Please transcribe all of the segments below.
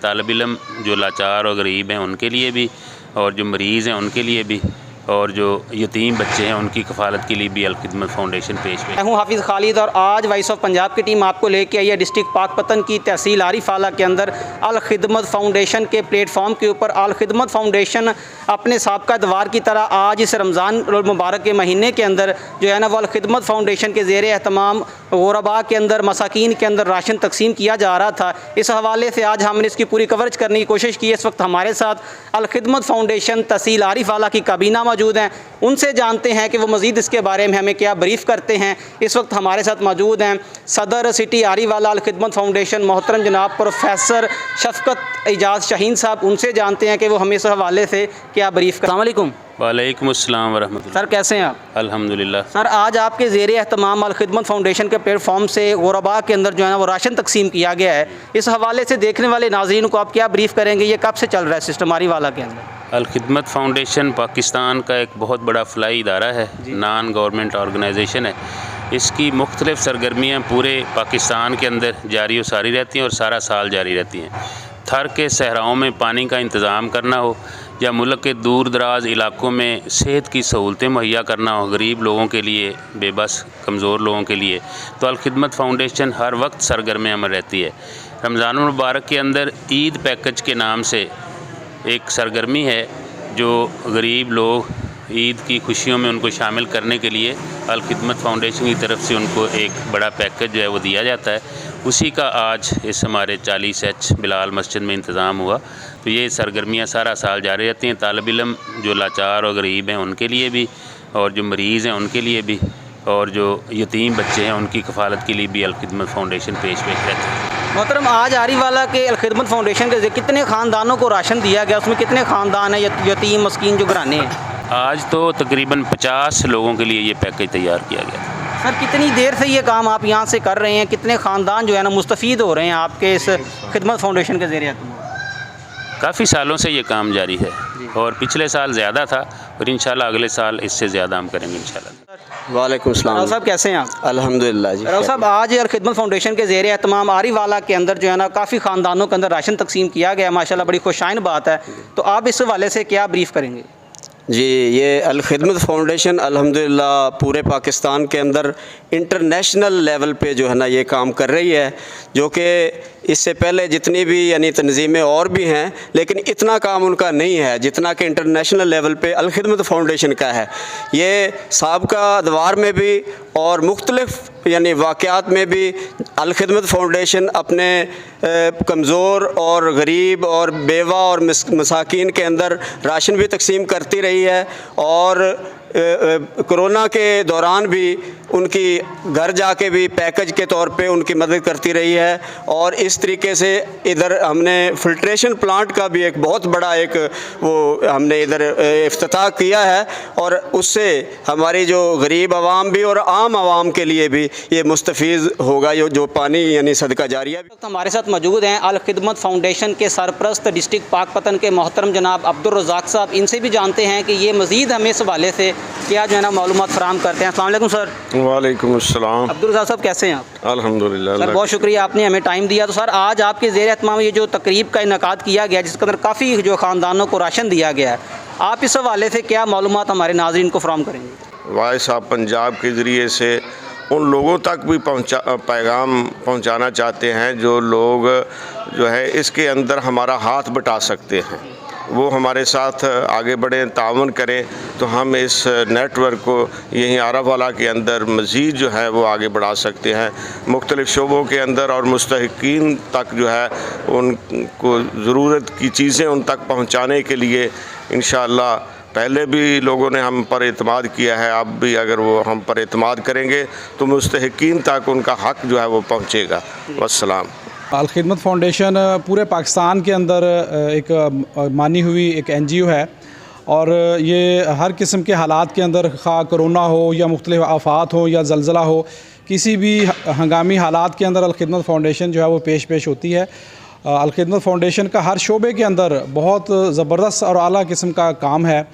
तालिब इल्म जो लाचार और गरीब हैं उनके लिए भी, और जो मरीज़ हैं उनके लिए भी, और जो यतीम बच्चे हैं उनकी कफ़ालत के लिए भी अल खिदमत फ़ाउंडेशन पेश है। मैं हूँ हाफिज़ खालिद और आज वॉइस ऑफ पंजाब की टीम आपको लेके आई है डिस्ट्रिक्ट पाकपतन की तहसील आरिफ आला के अंदर अल खिदमत फ़ाउंडेशन के प्लेटफॉर्म के ऊपर। अल खिदमत फ़ाउंडेशन अपने साबका दवार की तरह आज इस रमज़ान मुबारक के महीने के अंदर जो है ना वो अल खिदमत फ़ाउंडेशन के ज़ेर एहतमाम गुरबा के अंदर, मसाकीन के अंदर राशन तकसीम किया जा रहा था। इस हवाले से आज हमने इसकी पूरी कवरेज करने की कोशिश की है। इस वक्त हमारे साथ अल खिदमत फ़ाउंडेशन तहसील आरिफ आला की काबीना मौजूद हैं, उनसे जानते हैं कि वो मज़ीद इसके बारे में हमें क्या ब्रीफ़ करते हैं। इस वक्त हमारे साथ मौजूद हैं सदर सिटी आरिफ आला अल खिदमत फ़ाउंडेशन मोहतरम जनाब प्रोफेसर शफ़क़त एजाज़ शाहीन साहब, उनसे जानते हैं कि वो हमें इस हवाले से क्या ब्रीफ़। अस्सलाम वालेकुम। वालेकुम अस्सलाम वरहमतुल्लाह। सर कैसे हैं आप? अल्हम्दुलिल्लाह। सर आज आपके ज़ेर एहतमाम अल खिदमत फ़ाउंडेशन के प्लेटफॉर्म से गुरबा के अंदर जो है ना वो राशन तकसीम किया गया है। इस हवाले से देखने वाले नाज़रीन को आप क्या ब्रीफ़ करेंगे, ये कब से चल रहा है सिस्टम आरिफ आला के अंदर? अल खिदमत फ़ाउंडेशन पाकिस्तान का एक बहुत बड़ा फ़लाई इदारा है, नॉन गवर्नमेंट ऑर्गेनाइजेशन है। इसकी मुख्तलिफ़ सरगर्मियाँ पूरे पाकिस्तान के अंदर जारी व सारी रहती हैं और सारा साल जारी रहती हैं। थर के सहराओं में पानी का इंतज़ाम करना हो या मुल्क के दूर दराज इलाकों में सेहत की सहूलतें मुहैया करना हो गरीब लोगों के लिए, बेबस कमज़ोर लोगों के लिए, तो अल खिदमत फ़ाउंडेशन हर वक्त सरगर्म अमल रहती है। रमज़ान मुबारक के अंदर ईद पैकेज के नाम से एक सरगर्मी है जो गरीब लोग ईद की खुशियों में उनको शामिल करने के लिए अल खिदमत फ़ाउंडेशन की तरफ से उनको एक बड़ा पैकेज जो है वो दिया जाता है। उसी का आज इस हमारे 40H बिलाल मस्जिद में इंतज़ाम हुआ। तो ये सरगर्मियाँ सारा साल जारी रहती हैं। तालिब इल्म जो लाचार और गरीब हैं उनके लिए भी, और जो मरीज़ हैं उनके लिए भी, और जो यतीम बच्चे हैं उनकी कफ़ालत के लिए भी अल खिदमत फ़ाउंडेशन पेश रहती है। मोहतरम आज आरिफ आला के अल खिदमत फ़ाउंडेशन के कितने ख़ानदानों को राशन दिया गया, उसमें कितने ख़ानदान हैं यतीम मस्कीन जो घराने हैं? आज तो तकरीबन 50 लोगों के लिए ये पैकेज तैयार किया गया। सर कितनी देर से ये काम आप यहाँ से कर रहे हैं, कितने ख़ानदान जो है ना मुस्तफ़ीद हो रहे हैं आपके इस खिदमत फ़ाउंडेशन के ज़रिए? काफ़ी सालों से ये काम जारी है और पिछले साल ज़्यादा था और इंशाल्लाह अगले साल इससे ज़्यादा हम करेंगे इंशाल्लाह। वालेकुम सलाम साहब, कैसे हैं आप? अल्हम्दुलिल्लाह जी। राव साहब आज अल खिदमत फ़ाउंडेशन के ज़ेर एहतमाम आरिफ आला के अंदर जो है ना काफ़ी ख़ानदानों के अंदर राशन तकसीम किया गया, माशाल्लाह बड़ी खुशाइन बात है। तो आप इस हवाले से क्या ब्रीफ़ करेंगे? जी, ये अल खिदमत फ़ाउंडेशन अल्हम्दुलिल्लाह पूरे पाकिस्तान के अंदर इंटरनेशनल लेवल पे जो है ना ये काम कर रही है, जो कि इससे पहले जितनी भी यानी तंजीमें और भी हैं, लेकिन इतना काम उनका नहीं है जितना कि इंटरनेशनल लेवल पे अल खिदमत फ़ाउंडेशन का है। ये साबका अदवार में भी और मुख्तलिफ यानी वाक़यात में भी अल खिदमत फ़ाउंडेशन अपने कमज़ोर और गरीब और बेवा और मसाकीन के अंदर राशन भी तकसीम करती रही है, और कोरोना के दौरान भी उनकी घर जाके भी पैकेज के तौर पे उनकी मदद करती रही है। और इस तरीके से इधर हमने फ़िल्ट्रेशन प्लांट का भी एक बहुत बड़ा एक वो हमने इधर इफ्तिताह किया है, और उससे हमारी जो गरीब आवाम भी और आम आवाम के लिए भी ये मुस्तफ़ीज़ होगा जो पानी यानी सदका जारिया। हमारे साथ मौजूद हैं अल खिदमत फ़ाउंडेशन के सरप्रस्त डिस्ट्रिक्ट पाकपतन के मोहतरम जनाब अब्दुल रज़ाक साहब, इनसे भी जानते हैं कि ये मज़ीद हमें इस हवाले से क्या जो है ना मालूमात फ़राहम करते हैं। अस्सलाम वालेकुम सर। वालेकुम अस्सलाम। अब्दुल रज़ाक साहब कैसे हैं आप? अल्हम्दुलिल्लाह सर बहुत शुक्रिया आपने हमें टाइम दिया। तो सर आज आपके ज़ेर एहतमाम ये जो तकरीब का इनकाद किया गया जिसके अंदर काफ़ी जो ख़ानदानों को राशन दिया गया है, आप इस हवाले से क्या मालूमात हमारे नाज़रीन को फ़राहम करेंगे? वॉइस ऑफ पंजाब के ज़रिए से उन लोगों तक भी पैगाम पहुंचाना चाहते हैं जो लोग जो है इसके अंदर हमारा हाथ बटा सकते हैं, वो हमारे साथ आगे बढ़ें, तावन करें, तो हम इस नेटवर्क को यहीं आरिफ आला के अंदर मज़ीद जो है वो आगे बढ़ा सकते हैं। मुख्तलिफ़ शोबों के अंदर और मुस्तहिकीन तक जो है उनको ज़रूरत की चीज़ें उन तक पहुँचाने के लिए इंशाअल्लाह पहले भी लोगों ने हम पर एतमाद किया है, अब भी अगर वो हम पर एतमाद करेंगे तो मुस्तहिकीन तक उनका हक़ जो है वो पहुँचेगा। वस्सलाम। अल खिदमत फ़ाउंडेशन पूरे पाकिस्तान के अंदर एक मानी हुई एक NGO है, और ये हर किस्म के हालात के अंदर खा कोरोना हो या मुख्तलिफ़ आफ़ात हो या ज़लज़ला हो, किसी भी हंगामी हालात के अंदर अल खिदमत फ़ाउंडेशन जो है वो पेश होती है। अल खिदमत फ़ाउंडेशन का हर शोबे के अंदर बहुत ज़बरदस्त और आला किस्म का काम है।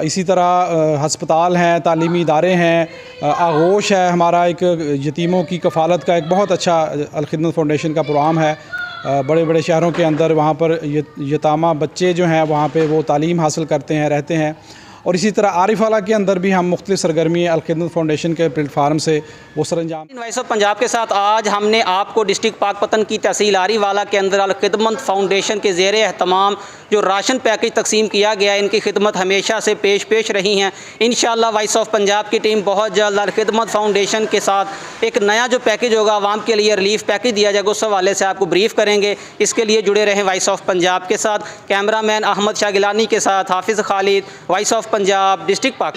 इसी तरह हस्पताल हैं, तालीमी इदारे हैं, आगोश है हमारा एक यतीमों की कफ़ालत का एक बहुत अच्छा अल खिदमत फ़ाउंडेशन का प्रोग्राम है, बड़े बड़े शहरों के अंदर वहाँ पर यतामा बच्चे जो हैं वहाँ पे वो तालीम हासिल करते हैं, रहते हैं। और इसी तरह आरिफ वाला के अंदर भी हम मुख्तलिफ सरगर्मी अल-खिदमत फाउंडेशन के प्लेटफार्म से वो सरंजाम। वॉइस ऑफ पंजाब के साथ आज हमने आपको डिस्ट्रिक्ट पाकपतन की तहसील आरीवाला के अंदर अल-खिदमत फाउंडेशन के ज़ेरे एहतमाम जो राशन पैकेज तकसीम किया गया है, इनकी खिदमत हमेशा से पेश रही हैं। इंशाअल्लाह वॉइस ऑफ पंजाब की टीम बहुत जल्द अल-खिदमत फाउंडेशन के साथ एक नया जो पैकेज होगा आवाम के लिए रिलीफ पैकेज दिया जाएगा, उस हवाले से आपको ब्रीफ करेंगे। इसके लिए जुड़े रहें वॉइस ऑफ पंजाब के साथ। कैमरामैन अहमद शाह गिलानी के साथ हाफिज़ Khalid, voice of Punjab, district पाक।